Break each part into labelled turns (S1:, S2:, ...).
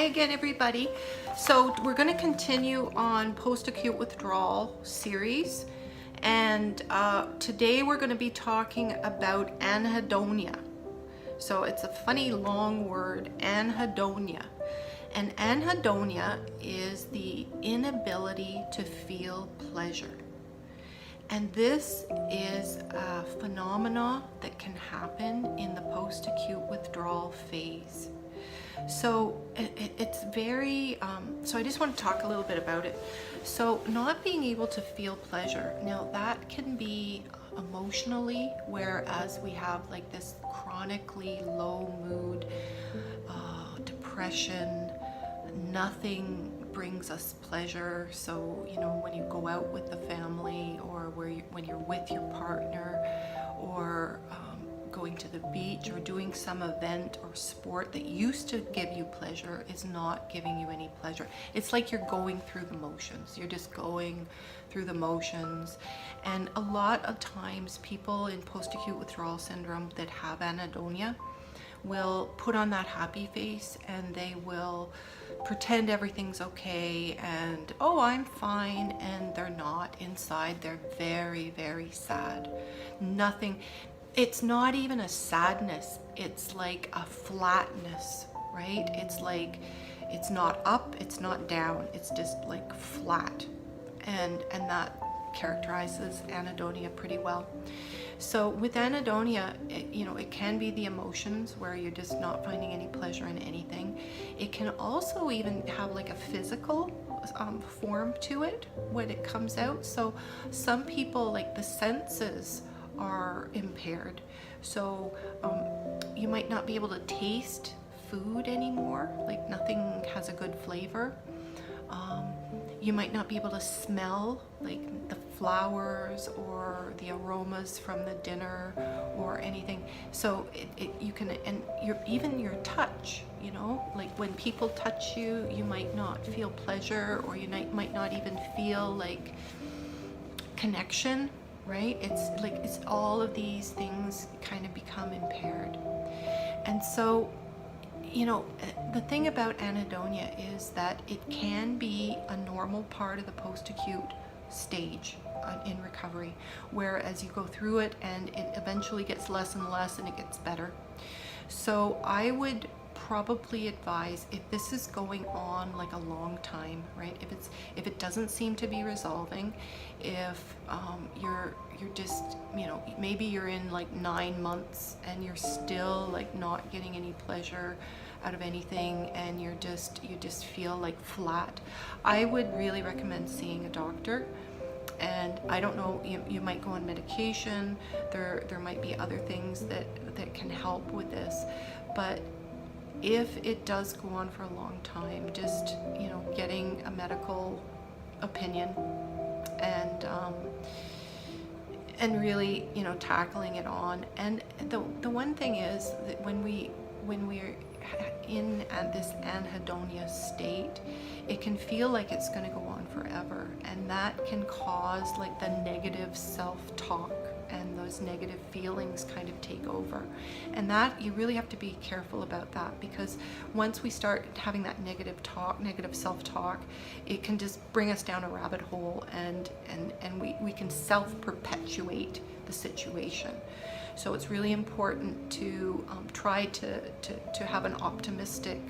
S1: again, everybody. So we're going to continue on post-acute withdrawal series, and today we're going to be talking about anhedonia. So it's a funny long word, anhedonia. And anhedonia is the inability to feel pleasure. And this is a phenomena that can happen in the post-acute withdrawal phase. So it's very, so I just want to talk a little bit about it. So not being able to feel pleasure, now that can be emotionally, whereas we have like this chronically low mood, depression, nothing brings us pleasure. So, you know, when you go out with the family, or when you're with your partner, or going to the beach, or doing some event or sport that used to give you pleasure is not giving you any pleasure. It's like you're going through the motions. You're just going through the motions. And a lot of times people in post-acute withdrawal syndrome that have anhedonia will put on that happy face, and they will pretend everything's okay and, oh, I'm fine, and they're not. Inside they're very, very sad. It's not even a sadness, it's like a flatness, right? It's like it's not up, it's not down, it's just like flat. And that characterizes anhedonia pretty well. So with anhedonia, it can be the emotions where you're just not finding any pleasure in anything. It can also even have like a physical form to it when it comes out. So some people, like the senses are impaired. So you might not be able to taste food anymore, like nothing has a good flavor. You might not be able to smell like the flowers or the aromas from the dinner or anything. So you can, and even your touch, like when people touch you, you might not feel pleasure, or you might not even feel like connection, right? It's all of these things kind of become impaired. And so, the thing about anhedonia is that it can be a normal part of the post-acute stage in recovery, whereas you go through it and it eventually gets less and less and it gets better. So I would probably advise, if this is going on like a long time, right? If it doesn't seem to be resolving, if you're just, maybe you're in like 9 months and you're still like not getting any pleasure out of anything, and you just feel like flat, I would really recommend seeing a doctor. And I don't know, you might go on medication, there might be other things that can help with this, but if it does go on for a long time, just getting a medical opinion and really tackling it on. And the one thing is that when we're in this anhedonia state, it can feel like it's going to go on forever, and that can cause like the negative self-talk, and those negative feelings kind of take over. And that, you really have to be careful about that, because once we start having that negative self-talk, it can just bring us down a rabbit hole, and we can self-perpetuate the situation. So it's really important to try to have an optimistic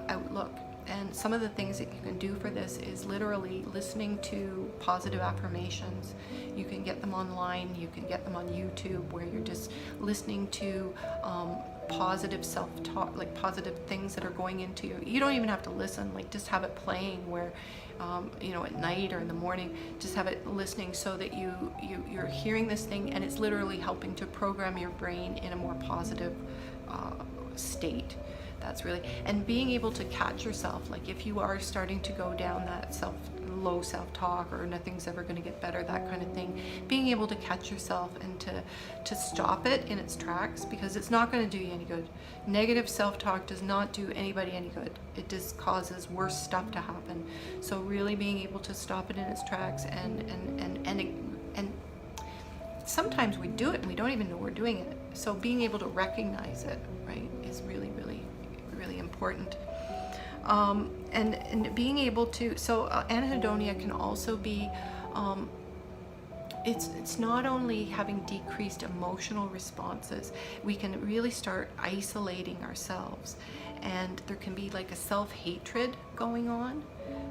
S1: outlook. And some of the things that you can do for this is literally listening to positive affirmations. You can get them online, you can get them on YouTube, where you're just listening to positive self-talk, like positive things that are going into you don't even have to listen, like just have it playing where at night or in the morning, just have it listening, so that you're hearing this thing, and it's literally helping to program your brain in a more positive state. That's really, and being able to catch yourself, like if you are starting to go down that low self-talk, or nothing's ever going to get better, that kind of thing, being able to catch yourself and to stop it in its tracks, because it's not going to do you any good. Negative self-talk does not do anybody any good. It just causes worse stuff to happen. So really being able to stop it in its tracks, and sometimes we do it and we don't even know we're doing it. So being able to recognize it, right, is really, really, really important. And being able to, so anhedonia can also be, it's not only having decreased emotional responses, we can really start isolating ourselves, and there can be like a self-hatred going on.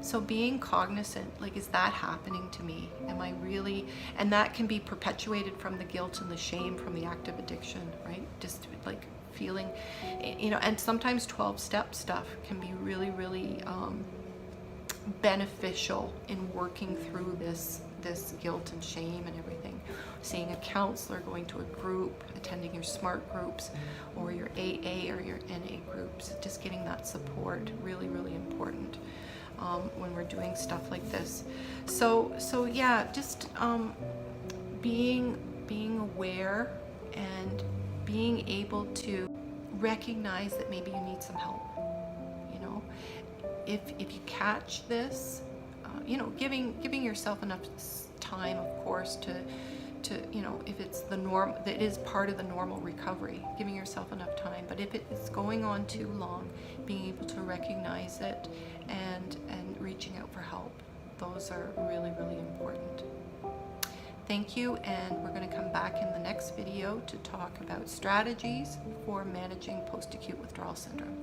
S1: So being cognizant, like, is that happening to me? Am I really, and that can be perpetuated from the guilt and the shame from the active addiction, right? Just like feeling, you know, and sometimes 12-step stuff can be really, really beneficial in working through this guilt and shame and everything. Seeing a counselor, going to a group, attending your SMART groups or your AA or your NA groups, just getting that support, really, really important when we're doing stuff like this. So yeah, just being aware and being able to recognize that maybe you need some help. You know, if you catch this, you know, giving yourself enough time, of course, to you know, if it's the norm, that is part of the normal recovery, giving yourself enough time. But if it's going on too long, being able to recognize it and reaching out for help, those are really, really important. Thank you, and we're going to come back in the next video to talk about strategies for managing post-acute withdrawal syndrome.